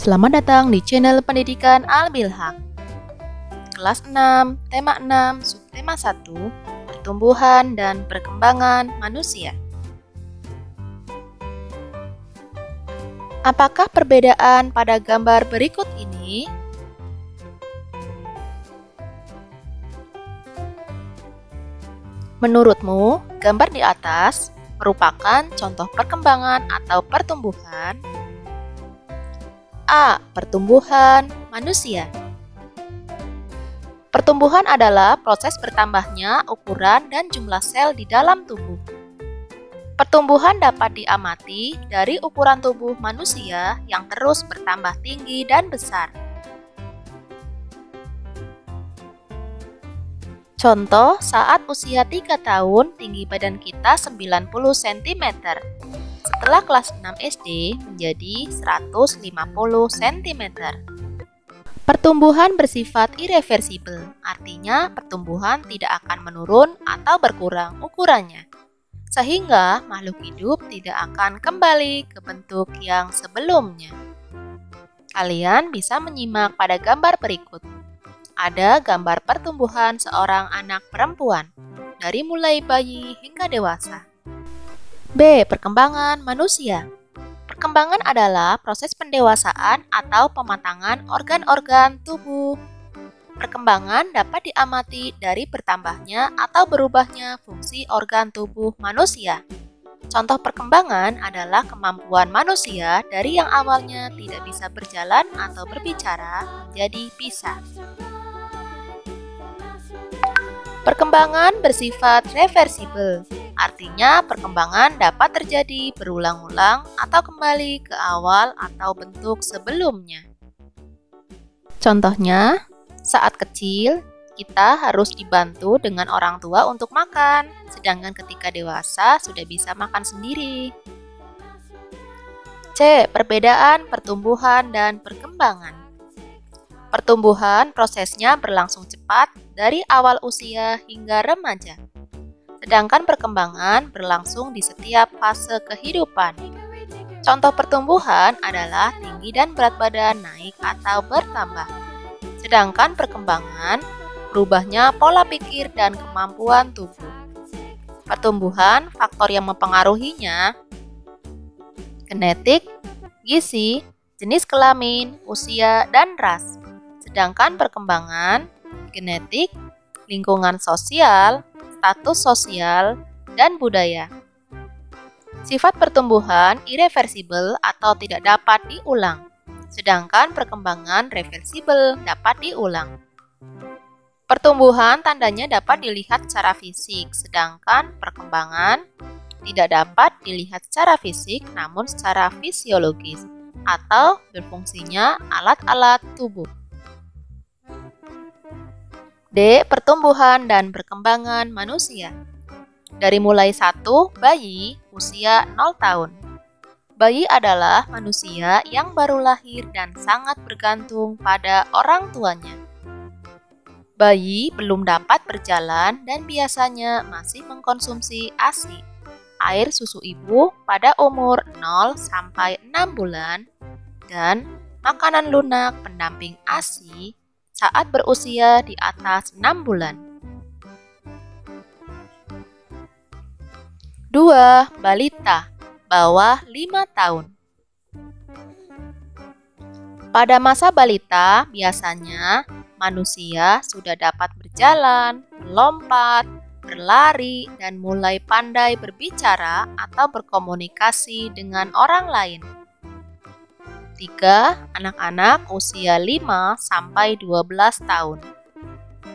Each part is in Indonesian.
Selamat datang di channel pendidikan Al-Bilhaq. Kelas 6, tema 6, subtema 1, pertumbuhan dan perkembangan manusia. Apakah perbedaan pada gambar berikut ini? Menurutmu, gambar di atas merupakan contoh perkembangan atau pertumbuhan? A. Pertumbuhan manusia. Pertumbuhan adalah proses bertambahnya ukuran dan jumlah sel di dalam tubuh. Pertumbuhan dapat diamati dari ukuran tubuh manusia yang terus bertambah tinggi dan besar. Contoh, saat usia 3 tahun, tinggi badan kita 90 cm. Setelah kelas 6 SD menjadi 150 cm. Pertumbuhan bersifat irreversibel, artinya pertumbuhan tidak akan menurun atau berkurang ukurannya, sehingga makhluk hidup tidak akan kembali ke bentuk yang sebelumnya. Kalian bisa menyimak pada gambar berikut. Ada gambar pertumbuhan seorang anak perempuan, dari mulai bayi hingga dewasa. B. Perkembangan manusia. Perkembangan adalah proses pendewasaan atau pematangan organ-organ tubuh. Perkembangan dapat diamati dari bertambahnya atau berubahnya fungsi organ tubuh manusia. Contoh perkembangan adalah kemampuan manusia dari yang awalnya tidak bisa berjalan atau berbicara menjadi bisa. Perkembangan bersifat reversibel, artinya perkembangan dapat terjadi berulang-ulang atau kembali ke awal atau bentuk sebelumnya. Contohnya, saat kecil, kita harus dibantu dengan orang tua untuk makan, sedangkan ketika dewasa sudah bisa makan sendiri. C. Perbedaan pertumbuhan dan perkembangan. Pertumbuhan prosesnya berlangsung cepat dari awal usia hingga remaja. Sedangkan perkembangan berlangsung di setiap fase kehidupan. Contoh pertumbuhan adalah tinggi dan berat badan naik atau bertambah. Sedangkan perkembangan berubahnya pola pikir dan kemampuan tubuh. Pertumbuhan, faktor yang mempengaruhinya: genetik, gizi, jenis kelamin, usia, dan ras. Sedangkan perkembangan, genetik, lingkungan sosial, status sosial, dan budaya. Sifat pertumbuhan irreversibel atau tidak dapat diulang, sedangkan perkembangan reversibel dapat diulang. Pertumbuhan tandanya dapat dilihat secara fisik, sedangkan perkembangan tidak dapat dilihat secara fisik namun secara fisiologis atau berfungsinya alat-alat tubuh. D. Pertumbuhan dan perkembangan manusia. Dari mulai 1 bayi usia 0 tahun. Bayi adalah manusia yang baru lahir dan sangat bergantung pada orang tuanya. Bayi belum dapat berjalan dan biasanya masih mengkonsumsi ASI, air susu ibu, pada umur 0 sampai 6 bulan dan makanan lunak pendamping ASI saat berusia di atas 6 bulan. 2. Balita, bawah 5 tahun. Pada masa balita, biasanya manusia sudah dapat berjalan, melompat, berlari, dan mulai pandai berbicara atau berkomunikasi dengan orang lain. 3. Anak-anak usia 5 sampai 12 tahun.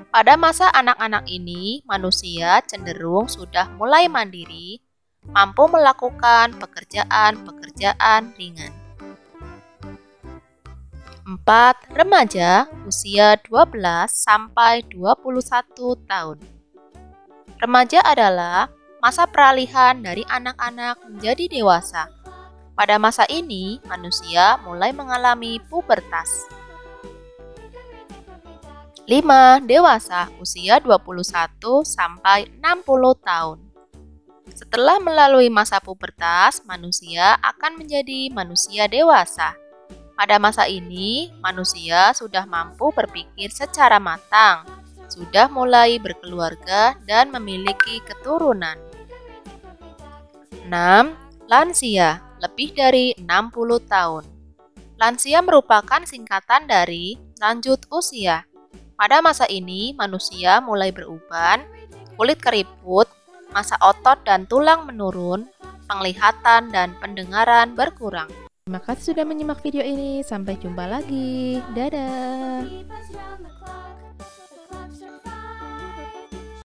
Pada masa anak-anak ini, manusia cenderung sudah mulai mandiri, mampu melakukan pekerjaan-pekerjaan ringan. 4. Remaja usia 12 sampai 21 tahun. Remaja adalah masa peralihan dari anak-anak menjadi dewasa. Pada masa ini, manusia mulai mengalami pubertas. 5. Dewasa usia 21 sampai 60 tahun. Setelah melalui masa pubertas, manusia akan menjadi manusia dewasa. Pada masa ini, manusia sudah mampu berpikir secara matang, sudah mulai berkeluarga dan memiliki keturunan. 6. Lansia, lebih dari 60 tahun. Lansia merupakan singkatan dari lanjut usia. Pada masa ini, manusia mulai beruban, kulit keriput, massa otot dan tulang menurun, penglihatan dan pendengaran berkurang. Terima kasih sudah menyimak video ini. Sampai jumpa lagi. Dadah.